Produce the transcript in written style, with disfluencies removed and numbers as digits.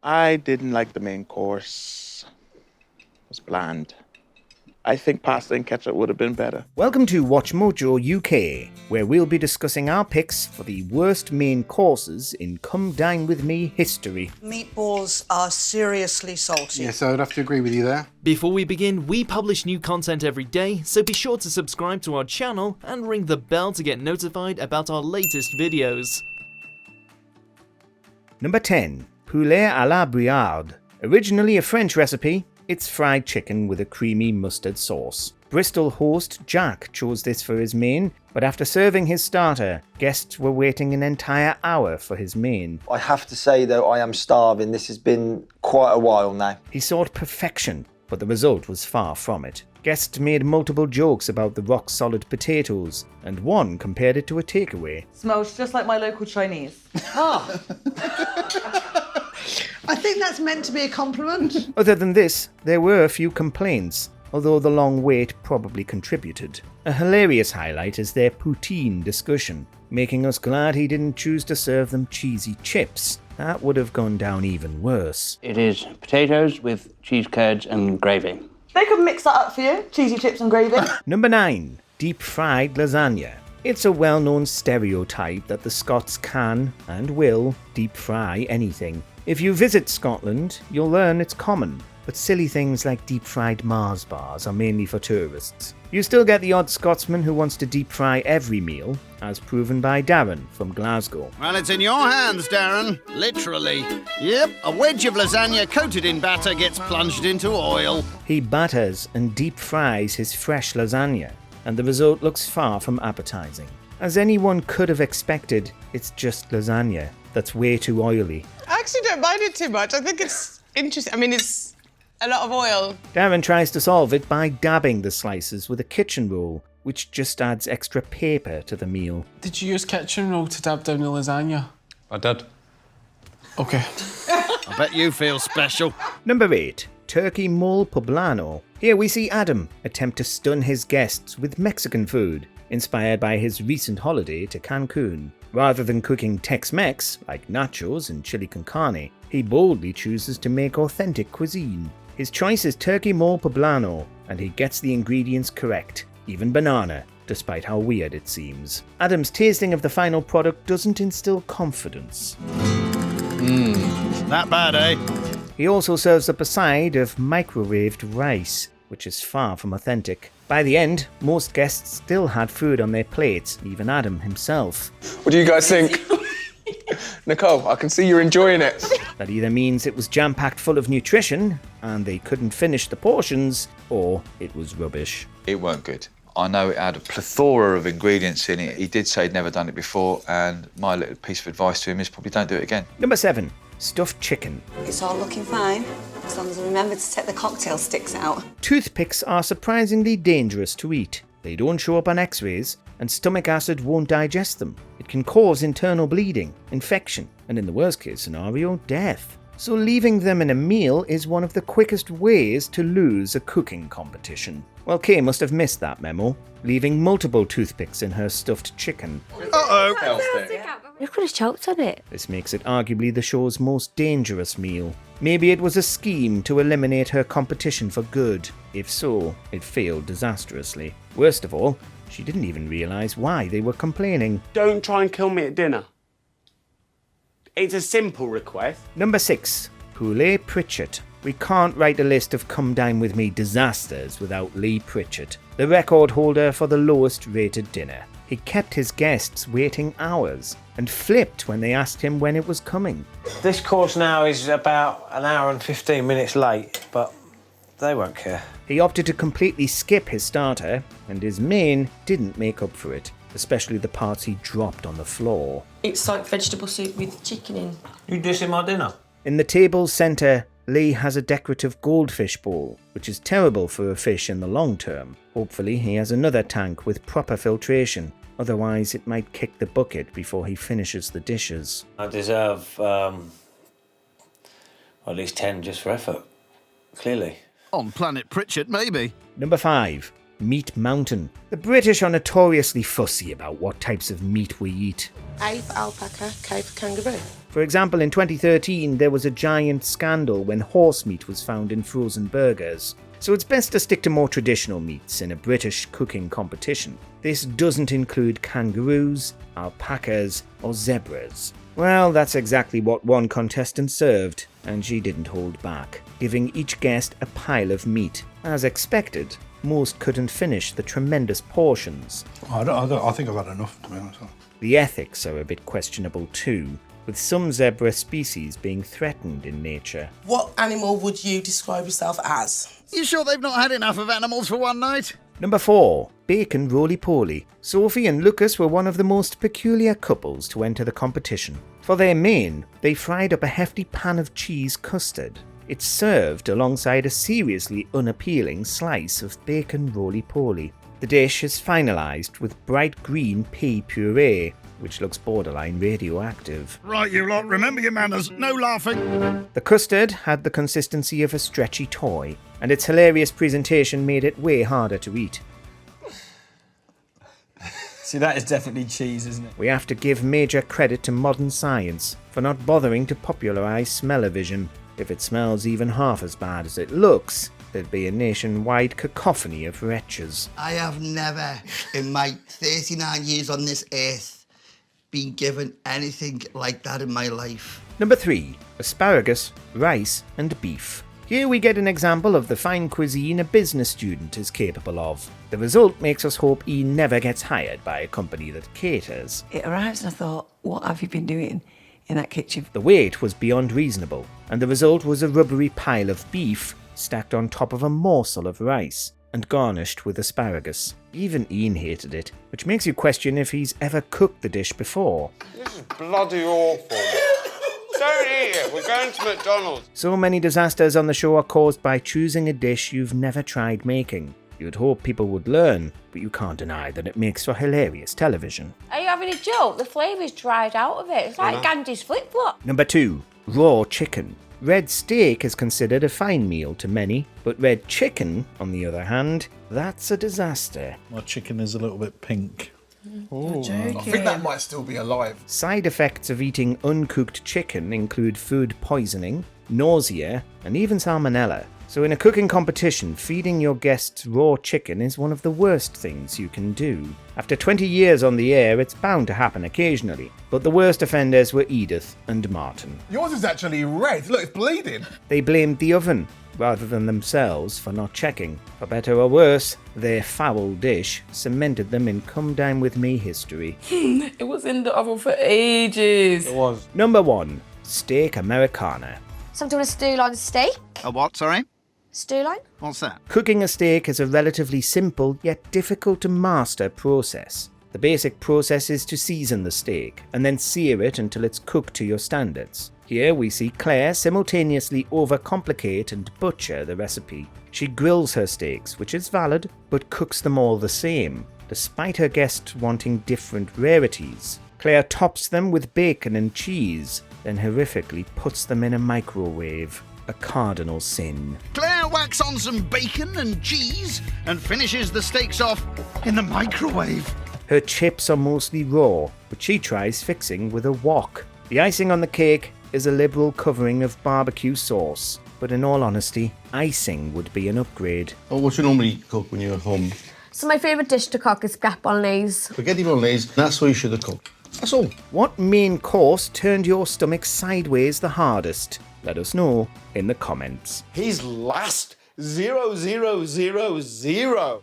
I didn't like the main course. It was bland. I think pasta and ketchup would have been better. Welcome to WatchMojo UK, where we'll be discussing our picks for the worst main courses in Come Dine With Me history. Meatballs are seriously salty. Yes, I would have to agree with you there. Before we begin, we publish new content every day, so be sure to subscribe to our channel and ring the bell to get notified about our latest videos. Number 10. Poulet à la Briarde. Originally a French recipe, it's fried chicken with a creamy mustard sauce. Bristol host Jack chose this for his main, but after serving his starter, guests were waiting an entire hour for his main. I have to say though, I am starving. This has been quite a while now. He sought perfection, but the result was far from it. Guests made multiple jokes about the rock-solid potatoes, and one compared it to a takeaway. Smells just like my local Chinese. I think that's meant to be a compliment. Other than this, there were a few complaints, although the long wait probably contributed. A hilarious highlight is their poutine discussion, making us glad he didn't choose to serve them cheesy chips. That would have gone down even worse. It is potatoes with cheese curds and gravy. They could mix that up for you, cheesy chips and gravy. Number 9. Deep-fried lasagna. It's a well-known stereotype that the Scots can, and will, deep-fry anything. If you visit Scotland, you'll learn it's common, but silly things like deep-fried Mars bars are mainly for tourists. You still get the odd Scotsman who wants to deep-fry every meal, as proven by Darren from Glasgow. Well, it's in your hands, Darren. Literally. Yep, a wedge of lasagna coated in batter gets plunged into oil. He batters and deep-fries his fresh lasagna, and the result looks far from appetizing. As anyone could have expected, it's just lasagna that's way too oily. I actually don't mind it too much. I think it's interesting. I mean, it's a lot of oil. Darren tries to solve it by dabbing the slices with a kitchen roll, which just adds extra paper to the meal. Did you use kitchen roll to dab down the lasagna? I did. Okay. I bet you feel special. Number 8. Turkey mole poblano. Here we see Adam attempt to stun his guests with Mexican food, inspired by his recent holiday to Cancun. Rather than cooking Tex-Mex, like nachos and chili con carne, he boldly chooses to make authentic cuisine. His choice is turkey mole poblano, and he gets the ingredients correct, even banana, despite how weird it seems. Adam's tasting of the final product doesn't instill confidence. That bad, eh? He also serves up a side of microwaved rice, which is far from authentic. By the end, most guests still had food on their plates, even Adam himself. What do you guys think? Nicole, I can see you're enjoying it. That either means it was jam-packed full of nutrition, and they couldn't finish the portions, or it was rubbish. It weren't good. I know it had a plethora of ingredients in it. He did say he'd never done it before, and my little piece of advice to him is probably don't do it again. Number 7. Stuffed chicken. It's all looking fine, as long as I remember to take the cocktail sticks out. Toothpicks are surprisingly dangerous to eat. They don't show up on x-rays, and stomach acid won't digest them. It can cause internal bleeding, infection, and in the worst case scenario, death. So leaving them in a meal is one of the quickest ways to lose a cooking competition. Well, Kay must have missed that memo, leaving multiple toothpicks in her stuffed chicken. You could have choked on it. This makes it arguably the show's most dangerous meal. Maybe it was a scheme to eliminate her competition for good. If so, it failed disastrously. Worst of all, she didn't even realise why they were complaining. Don't try and kill me at dinner. It's a simple request. Number 6. Lee Pritchett. We can't write a list of Come Dine With Me disasters without Lee Pritchett, the record holder for the lowest rated dinner. He kept his guests waiting hours and flipped when they asked him when it was coming. This course now is about an hour and 15 minutes late, but they won't care. He opted to completely skip his starter, and his main didn't make up for it, especially the parts he dropped on the floor. It's like vegetable soup with chicken in. You dissing my dinner? In the table's centre, Lee has a decorative goldfish bowl, which is terrible for a fish in the long term. Hopefully he has another tank with proper filtration, otherwise it might kick the bucket before he finishes the dishes. I deserve at least 10 just for effort, clearly. On Planet Pritchett, maybe. Number 5. Meat Mountain. The British are notoriously fussy about what types of meat we eat. A for alpaca, K for kangaroo. For example, in 2013, there was a giant scandal when horse meat was found in frozen burgers. So it's best to stick to more traditional meats in a British cooking competition. This doesn't include kangaroos, alpacas, or zebras. Well, that's exactly what one contestant served, and she didn't hold back, giving each guest a pile of meat. As expected, most couldn't finish the tremendous portions. I think I've had enough, to be honest. The ethics are a bit questionable too, with some zebra species being threatened in nature. What animal would you describe yourself as? You sure they've not had enough of animals for one night? Number 4. Bacon roly-poly. Sophie and Lucas were one of the most peculiar couples to enter the competition. For their main, they fried up a hefty pan of cheese custard. It's served alongside a seriously unappealing slice of bacon roly-poly. The dish is finalised with bright green pea puree, which looks borderline radioactive. Right, you lot, remember your manners. No laughing. The custard had the consistency of a stretchy toy, and its hilarious presentation made it way harder to eat. See, that is definitely cheese, isn't it? We have to give major credit to modern science for not bothering to popularise smell-o-vision. If it smells even half as bad as it looks, there'd be a nationwide cacophony of retches. I have never, in my 39 years on this earth, been given anything like that in my life. Number 3. Asparagus, rice and beef. Here we get an example of the fine cuisine a business student is capable of. The result makes us hope he never gets hired by a company that caters. It arrives and I thought, what have you been doing in that kitchen? The wait was beyond reasonable, and the result was a rubbery pile of beef stacked on top of a morsel of rice and garnished with asparagus. Even Ian hated it, which makes you question if he's ever cooked the dish before. This is bloody awful. Don't eat it, we're going to McDonald's. So many disasters on the show are caused by choosing a dish you've never tried making. You'd hope people would learn, but you can't deny that it makes for hilarious television. Are you having a joke? The flavour's dried out of it. It's like Gandhi's flip-flop. Number 2. Raw chicken. Red steak is considered a fine meal to many, but red chicken, on the other hand, that's a disaster. My chicken is a little bit pink. I think that might still be alive. Side effects of eating uncooked chicken include food poisoning, nausea, and even salmonella. So in a cooking competition, feeding your guests raw chicken is one of the worst things you can do. After 20 years on the air, it's bound to happen occasionally, but the worst offenders were Edith and Martin. Yours is actually red. Look, it's bleeding. They blamed the oven, rather than themselves for not checking. For better or worse, their foul dish cemented them in Come Dine With Me history. It was in the oven for ages. It was. Number 1. Steak Americana. So I'm doing a stew-line steak. A what, sorry? Stew-line? What's that? Cooking a steak is a relatively simple yet difficult to master process. The basic process is to season the steak and then sear it until it's cooked to your standards. Here we see Claire simultaneously overcomplicate and butcher the recipe. She grills her steaks, which is valid, but cooks them all the same, despite her guests wanting different rarities. Claire tops them with bacon and cheese, then horrifically puts them in a microwave. A cardinal sin. Claire whacks on some bacon and cheese and finishes the steaks off in the microwave. Her chips are mostly raw, but she tries fixing with a wok. The icing on the cake is a liberal covering of barbecue sauce, but in all honesty, icing would be an upgrade. Oh, what you normally cook when you're at home? So my favourite dish to cook is spaghetti bolognese. Spaghetti bolognese, that's what you should have cooked. That's all. What main course turned your stomach sideways the hardest? Let us know in the comments. He's last 0, 0, 0, 0.